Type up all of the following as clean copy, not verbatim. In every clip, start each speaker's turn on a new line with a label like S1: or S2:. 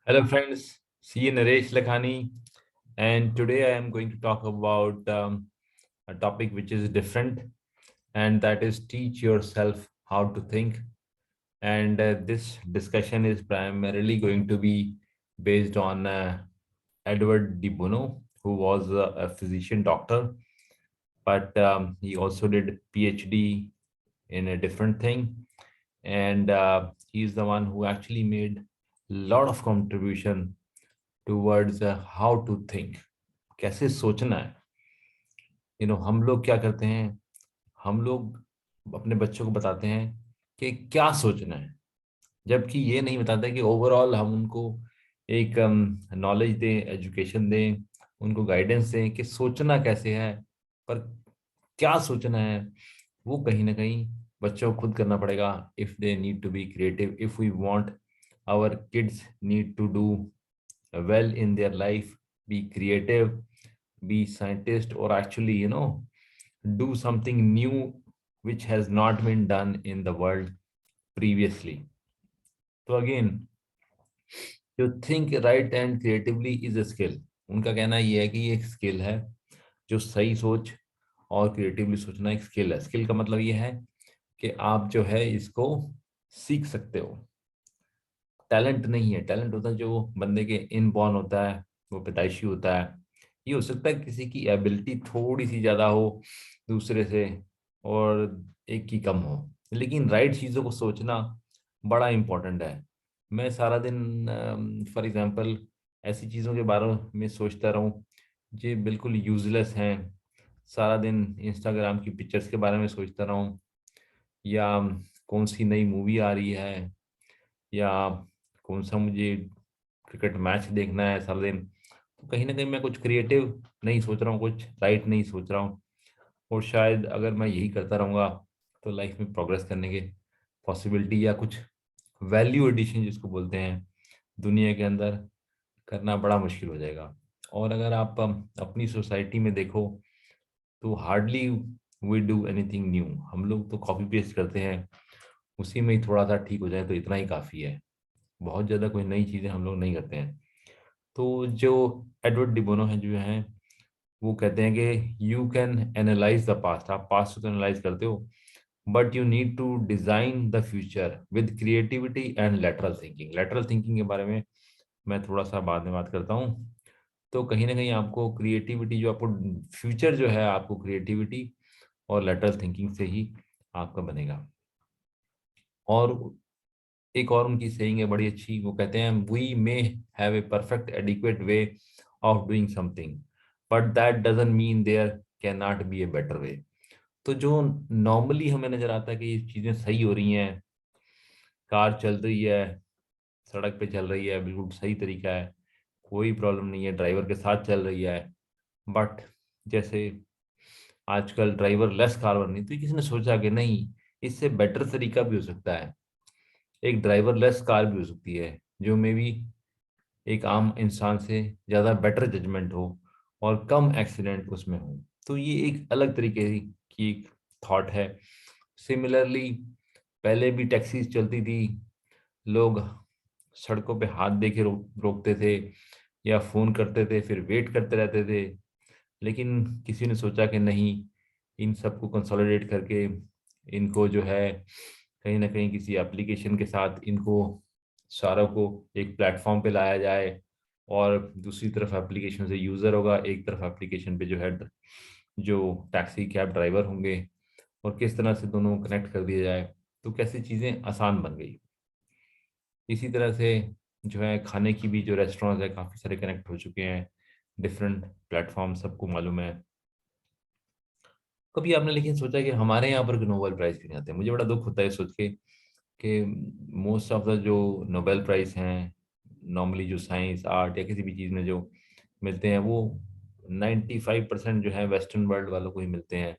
S1: Hello, friends. C. Naresh Lakhani, and today I am going to talk about a topic which is different, and that is teach yourself how to think. And this discussion is primarily going to be based on Edward de Bono, who was a physician doctor, but he also did PhD in a different thing, and he is the one who actually made a lot of contribution towards how to think, कैसे सोचना है। हम लोग क्या करते हैं, हम लोग अपने बच्चों को बताते हैं कि क्या सोचना है, जबकि ये नहीं बताते कि ओवरऑल हम उनको एक नॉलेज दें, एजुकेशन दें, उनको गाइडेंस दें कि सोचना कैसे है, पर क्या सोचना है वो कहीं ना कहीं बच्चों को खुद करना पड़ेगा। If they need to be creative, if we want our kids need to do well in their life, be creative, be scientist, or actually do something new which has not been done in the world previously. So again, to think right and creatively is a skill. उनका कहना ये है कि ये एक skill है, जो सही सोच और क्रिएटिवली सोचना एक स्किल है। स्किल का मतलब ये है कि आप जो है इसको सीख सकते हो। टैलेंट नहीं है। टैलेंट होता है जो बंदे के इनबॉर्न होता है, वो पैदाइशी होता है। ये हो सकता है किसी की एबिलिटी थोड़ी सी ज़्यादा हो दूसरे से, और एक की कम हो, लेकिन राइट चीज़ों को सोचना बड़ा इम्पोर्टेंट है। मैं सारा दिन फॉर एग्जांपल ऐसी चीज़ों के बारे में सोचता रहूं जो बिल्कुल यूजलेस हैं, सारा दिन इंस्टाग्राम की पिक्चर्स के बारे में सोचता रहूं, या कौन सी नई मूवी आ रही है, या कौन सा मुझे क्रिकेट मैच देखना है सारा दिन, तो कहीं ना कहीं मैं कुछ क्रिएटिव नहीं सोच रहा हूँ, कुछ राइट नहीं सोच रहा हूँ। और शायद अगर मैं यही करता रहूँगा तो लाइफ में प्रोग्रेस करने के पॉसिबिलिटी, या कुछ वैल्यू एडिशन जिसको बोलते हैं, दुनिया के अंदर करना बड़ा मुश्किल हो जाएगा। और अगर आप अपनी सोसाइटी में देखो तो hardly we do anything new. हम लोग तो कॉपी पेस्ट करते हैं, उसी में ही थोड़ा सा ठीक हो जाए तो इतना ही काफ़ी है। बहुत ज़्यादा कोई नई चीज़ें हम लोग नहीं करते हैं। तो जो एडवर्ड डिबोनो है जो है, वो कहते हैं कि you can analyse the past. आप पास्ट को एनालाइज करते हो, but you need to design the future with creativity and lateral thinking. Lateral thinking के बारे में मैं थोड़ा सा बाद में बात करता हूँ। तो कहीं ना कहीं आपको क्रिएटिविटी, जो आपको फ्यूचर जो है, आपको क्रिएटिविटी और लेटरल थिंकिंग से ही आपका बनेगा। और एक और उनकी सेइंग है बड़ी अच्छी, वो कहते हैं we may have a perfect adequate way of doing something, but that doesn't mean there can not be a better way. तो जो नॉर्मली हमें नजर आता है कि ये चीजें सही हो रही हैं, कार चल रही है, सड़क पे चल रही है, बिल्कुल सही तरीका है, कोई प्रॉब्लम नहीं है, ड्राइवर के साथ चल रही है, बट जैसे आजकल ड्राइवर लेस कार बन रही, तो किसी ने सोचा कि नहीं, इससे बेटर तरीका भी हो सकता है, एक ड्राइवरलेस कार भी हो सकती है, जो मे बी एक आम इंसान से ज़्यादा बेटर जजमेंट हो और कम एक्सीडेंट उसमें हो। तो ये एक अलग तरीके की थॉट है। सिमिलरली पहले भी टैक्सीज चलती थी, लोग सड़कों पे हाथ दे के रोकते थे या फ़ोन करते थे, फिर वेट करते रहते थे। लेकिन किसी ने सोचा कि नहीं, इन सबको कंसोलिडेट करके इनको जो है कहीं ना कहीं किसी एप्लीकेशन के साथ इनको सारों को एक प्लेटफॉर्म पे लाया जाए, और दूसरी तरफ एप्लीकेशन से यूज़र होगा, एक तरफ एप्लीकेशन पे जो है जो टैक्सी कैब ड्राइवर होंगे, और किस तरह से दोनों को कनेक्ट कर दिया जाए, तो कैसी चीज़ें आसान बन गई। इसी तरह से जो है खाने की भी जो रेस्टोरेंट है, काफ़ी सारे कनेक्ट हो चुके हैं, डिफरेंट प्लेटफॉर्म सबको मालूम है। कभी आपने लेकिन सोचा कि हमारे यहाँ पर नोबेल प्राइज क्यों नहीं आते? मुझे बड़ा दुख होता है सोच के कि मोस्ट ऑफ द जो नोबेल प्राइज हैं, नॉर्मली जो साइंस, आर्ट या किसी भी चीज़ में जो मिलते हैं, वो 95% जो है वेस्टर्न वर्ल्ड वालों को ही मिलते हैं।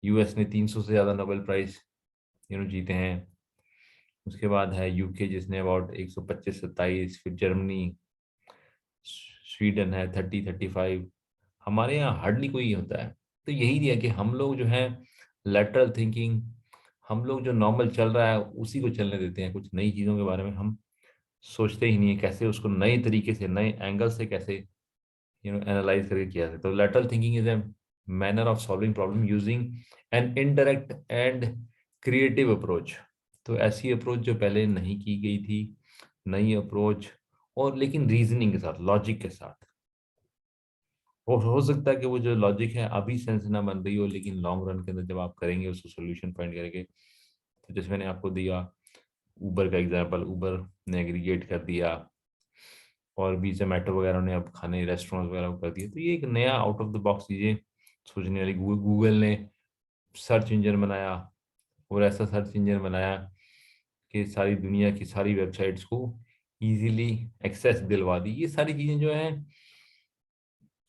S1: यूएस ने 300 से ज़्यादा नोबेल प्राइज जीते हैं। उसके बाद है यूके जिसने अबाउट 125 27, फिर जर्मनी, स्वीडन है 30 35। हमारे यहाँ हार्डली कोई होता है। तो यही दिया कि हम लोग जो है लेटरल थिंकिंग, हम लोग जो नॉर्मल चल रहा है उसी को चलने देते हैं, कुछ नई चीज़ों के बारे में हम सोचते ही नहीं है कैसे उसको नए तरीके से, नए एंगल से कैसे एनालाइज करके किया जाए। तो lateral thinking is a manner of solving problem using an indirect and creative approach. तो ऐसी अप्रोच जो पहले नहीं की गई थी, नई अप्रोच, और लेकिन रीजनिंग के साथ, लॉजिक के साथ। हो सकता है कि वो जो लॉजिक है अभी सेंस ना बन रही हो, लेकिन लॉन्ग रन के अंदर जब आप करेंगे उसको सोल्यूशन फाइंड करेंगे। तो जैसे मैंने आपको दिया ऊबर का एग्जांपल, ऊबर ने एग्रीगेट कर दिया और भी जोमेटो वगैरह ने अब खाने रेस्टोरेंट वगैरह को कर दिया। तो ये एक नया आउट ऑफ द बॉक्स चीजें सोचने वाली। गूगल ने सर्च इंजन बनाया, और ऐसा सर्च इंजन बनाया कि सारी दुनिया की सारी वेबसाइट्स को इजीली एक्सेस दिलवा दी। ये सारी चीजें जो है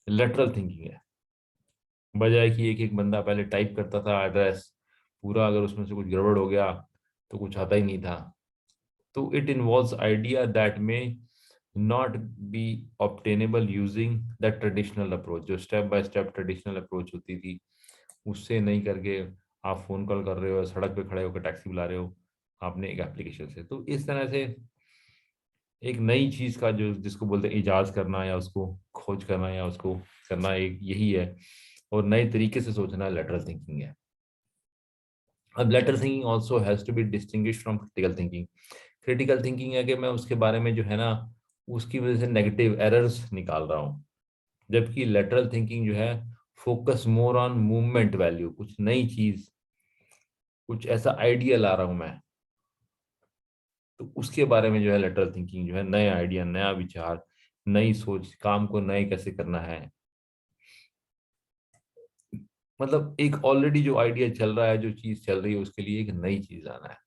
S1: लेटरल थिंकिंग है। बजाय कि एक एक बंदा पहले टाइप करता था एड्रेस पूरा, अगर उसमें से कुछ गड़बड़ हो गया तो कुछ आता ही नहीं था। तो it involves idea that may not be obtainable using the traditional approach. जो step by step traditional approach होती थी, उससे नहीं करके आप फोन कॉल कर रहे हो, सड़क पे खड़े होकर टैक्सी बुला रहे हो आपने एक एप्लीकेशन से। तो इस तरह से एक नई चीज का जो जिसको बोलते हैं इजाज करना, या उसको खोज करना, या उसको करना, एक यही है। और नए तरीके से सोचना लेटरल थिंकिंग है। अब lateral thinking also has to be distinguish from critical thinking. Critical thinking है कि मैं उसके बारे में जो है ना, उसकी वजह से नेगेटिव एरर्स निकाल रहा हूँ। जबकि लेटरल थिंकिंग जो है focus more on movement value, कुछ नई चीज, कुछ ऐसा आइडिया ला रहा हूं मैं, तो उसके बारे में जो है लेटरल थिंकिंग जो है नए आइडिया, नया विचार, नई सोच, काम को नए कैसे करना है। मतलब एक ऑलरेडी जो आइडिया चल रहा है, जो चीज चल रही है, उसके लिए एक नई चीज आना है।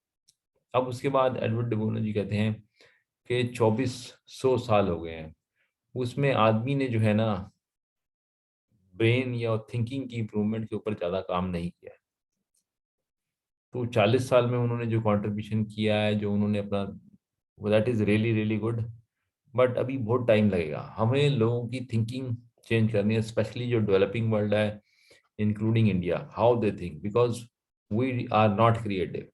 S1: अब उसके बाद एडवर्ड de बोनो जी कहते हैं कि 2400 साल हो गए हैं, उसमें आदमी ने जो है ना ब्रेन या थिंकिंग की इम्प्रूवमेंट के ऊपर ज्यादा काम नहीं किया है। तो 40 साल में उन्होंने जो कंट्रीब्यूशन किया है, जो उन्होंने अपना, that is really really good. But अभी बहुत टाइम लगेगा हमें लोगों की थिंकिंग चेंज करनी है, स्पेशली जो डेवलपिंग वर्ल्ड है including India, how they think, because we are not creative.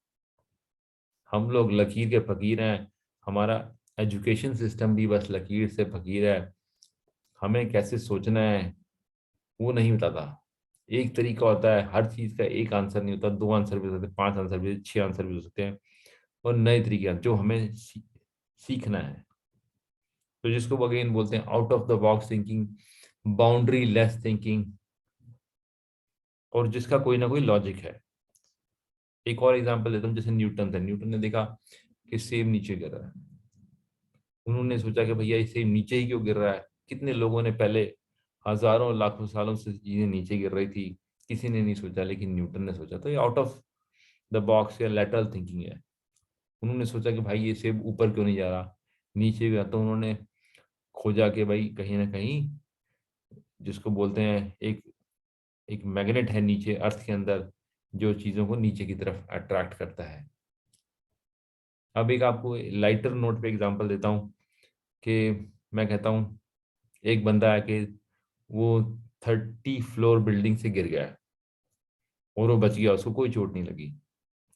S1: हम लोग लकीर के फकीर हैं। हमारा एजुकेशन सिस्टम भी बस लकीर से फकीर है। हमें कैसे सोचना है वो नहीं बताता। एक तरीका होता है, हर चीज का एक आंसर नहीं होता, दो आंसर भी हो सकते हैं, पांच आंसर भी, छह आंसर भी हो सकते हैं। और नए तरीके जो हमें सीखना है, तो जिसको अगेन बोलते हैं out of the box thinking, boundary less thinking, और जिसका कोई ना कोई लॉजिक है। एक और एग्जांपल देता हूँ, जैसे न्यूटन थे। न्यूटन ने देखा कि सेब नीचे गिर रहा है। उन्होंने सोचा कि भैया ये सेब नीचे ही क्यों गिर रहा है, कितने लोगों ने पहले हजारों लाखों सालों से चीजें नीचे गिर रही थी, किसी ने नहीं सोचा, लेकिन न्यूटन ने सोचा। तो ये आउट ऑफ द बॉक्स या लेटरल थिंकिंग है। उन्होंने सोचा कि भाई ये सेब ऊपर क्यों नहीं जा रहा, नीचे गया। तो उन्होंने खोजा कि भाई कहीं ना कहीं, जिसको बोलते हैं एक एक मैग्नेट है नीचे अर्थ के अंदर, जो चीजों को नीचे की तरफ अट्रैक्ट करता है। अब एक आपको लाइटर नोट पे एग्जांपल देता हूँ कि मैं कहता हूँ एक बंदा है कि वो 30 फ्लोर बिल्डिंग से गिर गया है और वो बच गया, उसको कोई चोट नहीं लगी।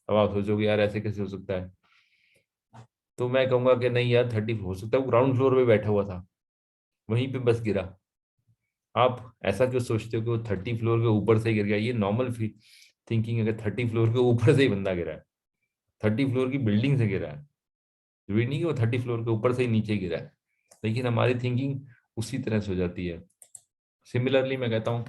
S1: अब आप सोचोगे यार ऐसे कैसे हो सकता है, तो मैं कहूंगा कि नहीं यार, 30 हो सकता है वो ग्राउंड फ्लोर पे बैठा हुआ था, वहीं पे बस गिरा। आप ऐसा क्यों सोचते हो कि वो 30 फ्लोर के ऊपर से ही गिर गया? ये नॉर्मल थिंकिंग है कि 30 फ्लोर के ऊपर से ही बंदा गिरा है, 30 फ्लोर की बिल्डिंग से गिरा है। जरूरी नहीं कि वो 30 फ्लोर के ऊपर से ही नीचे गिरा है, लेकिन हमारी थिंकिंग उसी तरह से हो जाती है। सिमिलरली मैं कहता हूँ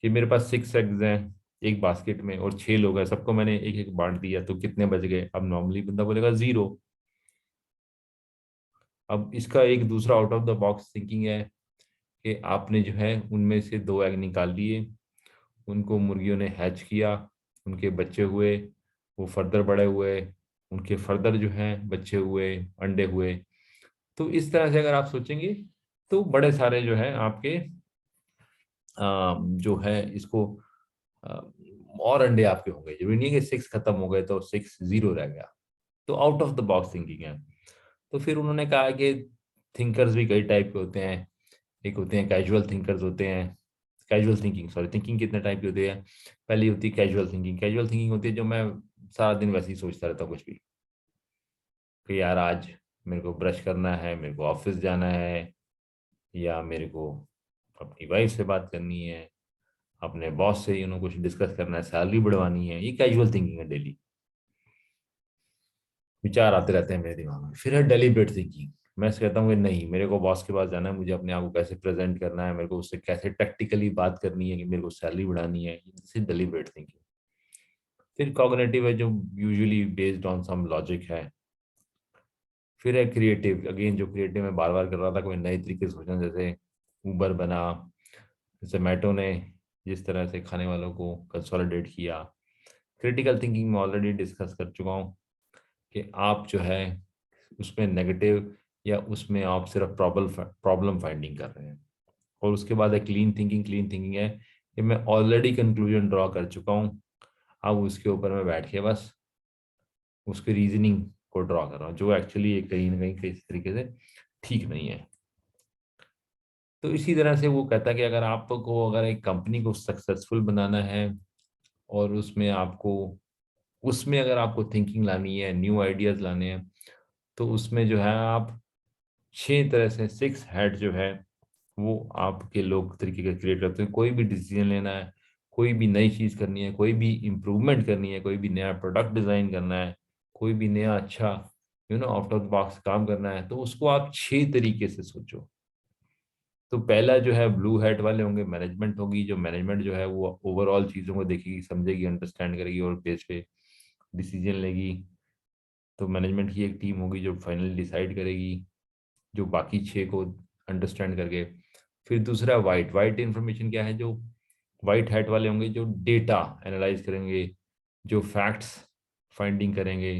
S1: कि मेरे पास 6 एग्स हैं एक बास्केट में, और 6 लोग हैं, सबको मैंने एक एक बांट दिया, तो कितने बच गए? अब नॉर्मली बंदा बोलेगा 0। अब इसका एक दूसरा out of the box thinking है कि आपने जो है उनमें से 2 एग निकाल लिए, उनको मुर्गियों ने हैच किया, उनके बच्चे हुए, वो फर्दर बड़े हुए, उनके फर्दर जो हैं बच्चे हुए, अंडे हुए। तो इस तरह से अगर आप सोचेंगे तो बड़े सारे जो है आपके जो है इसको अ, और अंडे आपके होंगे। जरूरी नहीं है कि 6 खत्म हो गए तो 6 0 रह गया। तो out of the box thinking है। तो फिर उन्होंने कहा कि थिंकर्स भी कई टाइप के होते हैं। एक होते हैं कैजुअल थिंकर्स होते हैं, कैजुअल थिंकिंग, सॉरी, थिंकिंग कितने टाइप की होती है? पहली होती है कैजुअल थिंकिंग। कैजुअल थिंकिंग होती है जो मैं सारा दिन वैसे ही सोचता रहता हूँ कुछ भी, कि यार आज मेरे को ब्रश करना है, मेरे को ऑफिस जाना है, या मेरे को अपनी वाइफ से बात करनी है, अपने बॉस से कुछ डिस्कस करना है, सैलरी बढ़वानी है। ये कैजुअल थिंकिंग है डेली। विचार आते रहते हैं मेरे दिमाग में। फिर है डेलिब्रेट थिंकिंग। मैं कहता हूँ कि नहीं, मेरे को बॉस के पास जाना है, मुझे अपने आप को कैसे प्रेजेंट करना है, मेरे को उससे कैसे टैक्टिकली बात करनी है कि मेरे को सैलरी बढ़ानी है। This is deliberate thinking. फिर कॉग्निटिव है, जो usually based on some logic है। फिर है क्रिएटिव। अगेन जो क्रिएटिव मैं बार बार कर रहा था, कोई नए तरीके से सोचना, जैसे उबर बना, जोमेटो ने जिस तरह से खाने वालों को कंसोलिडेट किया। क्रिटिकल थिंकिंग में ऑलरेडी डिस्कस कर चुका हूँ कि आप जो है उसमें नेगेटिव या उसमें आप सिर्फ प्रॉब्लम फाइंडिंग कर रहे हैं। और उसके बाद है क्लीन थिंकिंग। क्लीन थिंकिंग है कि मैं ऑलरेडी कंक्लूजन ड्रॉ कर चुका हूँ, अब उसके ऊपर मैं बैठ के बस उसके रीजनिंग को ड्रॉ कर रहा हूँ, जो एक्चुअली कहीं ना कहीं किसी तरीके से ठीक नहीं है। तो इसी तरह से वो कहता है कि अगर एक कंपनी को सक्सेसफुल बनाना है, और उसमें अगर आपको थिंकिंग लानी है, न्यू आइडियाज लाने हैं, तो उसमें जो है आप 6 तरह से 6 हेड जो है वो आपके लोग तरीके का क्रिएट करते हैं। कोई भी डिसीजन लेना है, कोई भी नई चीज करनी है, कोई भी इम्प्रूवमेंट करनी है, कोई भी नया प्रोडक्ट डिजाइन करना है, कोई भी नया अच्छा आउट ऑफ द बॉक्स काम करना है, तो उसको आप 6 तरीके से सोचो। तो पहला जो है ब्लू हेड वाले होंगे, मैनेजमेंट होगी। जो मैनेजमेंट जो है वो ओवरऑल चीज़ों को देखेगी, समझेगी, अंडरस्टैंड करेगी और बेस पे डिसीजन लेगी। तो मैनेजमेंट की एक टीम होगी जो फाइनली डिसाइड करेगी, जो बाकी 6 को अंडरस्टैंड करके। फिर दूसरा वाइट वाइट इंफॉर्मेशन क्या है, जो वाइट हैट वाले होंगे जो डेटा एनालाइज करेंगे, जो फैक्ट्स फाइंडिंग करेंगे,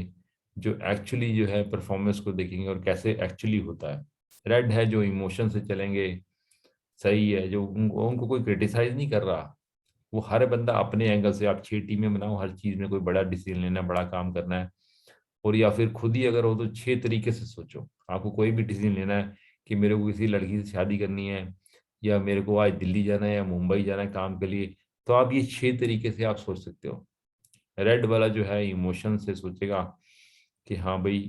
S1: जो एक्चुअली जो है परफॉर्मेंस को देखेंगे और कैसे एक्चुअली होता है। रेड है जो इमोशन से चलेंगे। सही है, जो उनको कोई क्रिटिसाइज नहीं कर रहा, वो हर बंदा अपने एंगल से। आप 6 टीमें बनाओ, हर चीज में कोई बड़ा डिसीजन लेना है, बड़ा काम करना है, और या फिर खुद ही अगर हो तो 6 तरीके से सोचो। आपको कोई भी डिसीजन लेना है कि मेरे को किसी लड़की से शादी करनी है, या मेरे को आज दिल्ली जाना है या मुंबई जाना है काम के लिए, तो आप ये 6 तरीके से आप सोच सकते हो। रेड वाला जो है इमोशन से सोचेगा कि हाँ भाई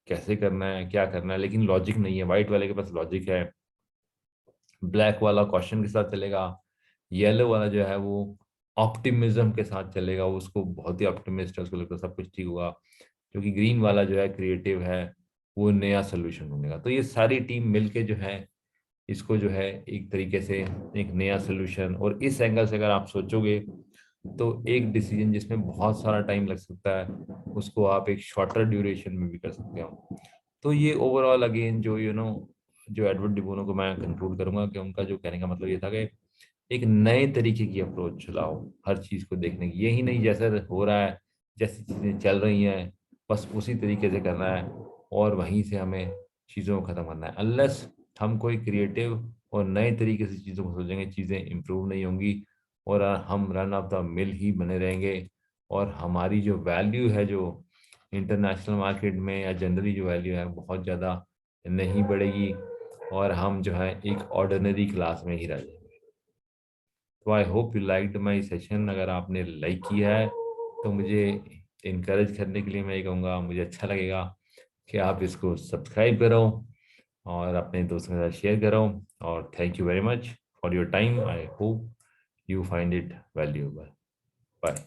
S1: कैसे करना है, क्या करना है, लेकिन लॉजिक नहीं है। व्हाइट वाले के पास लॉजिक है। ब्लैक वाला क्वेश्चन के साथ चलेगा। येलो वाला जो है वो ऑप्टिमिज्म के साथ चलेगा, उसको बहुत ही ऑप्टिमिस्ट है, उसको लगता है सब कुछ ठीक होगा। क्योंकि ग्रीन वाला जो है क्रिएटिव है, वो नया सोल्यूशन ढूंढेगा। तो ये सारी टीम मिलके जो है इसको जो है एक तरीके से एक नया सोल्यूशन, और इस एंगल से अगर आप सोचोगे तो एक डिसीजन जिसमें बहुत सारा टाइम लग सकता है, उसको आप एक शॉर्टर ड्यूरेशन में भी कर सकते हो। तो ये ओवरऑल अगेन जो जो एडवर्ड डिबोनो को मैं कंक्लूड करूंगा कि उनका जो कहने का मतलब ये था कि एक नए तरीके की अप्रोच चलाओ हर चीज को देखने की। यही नहीं जैसे हो रहा है, जैसी चीजें चल रही हैं बस उसी तरीके से करना है, और वहीं से हमें चीज़ों को ख़त्म करना है। अनलेस हम कोई क्रिएटिव और नए तरीके से चीज़ों को सोचेंगे, चीज़ें इम्प्रूव नहीं होंगी, और हम रन ऑफ द मिल ही बने रहेंगे। और हमारी जो वैल्यू है, जो इंटरनेशनल मार्केट में या जनरली जो वैल्यू है, बहुत ज़्यादा नहीं बढ़ेगी, और हम जो है एक ऑर्डिनरी क्लास में ही रह जाएंगे। तो आई hope you liked my session. अगर आपने लाइक किया है तो मुझे इनकरेज करने के लिए मैं ये कहूँगा, मुझे अच्छा लगेगा कि आप इसको सब्सक्राइब करो और अपने दोस्तों के साथ शेयर करो। और thank you very much for your time. I hope you find it valuable. Bye.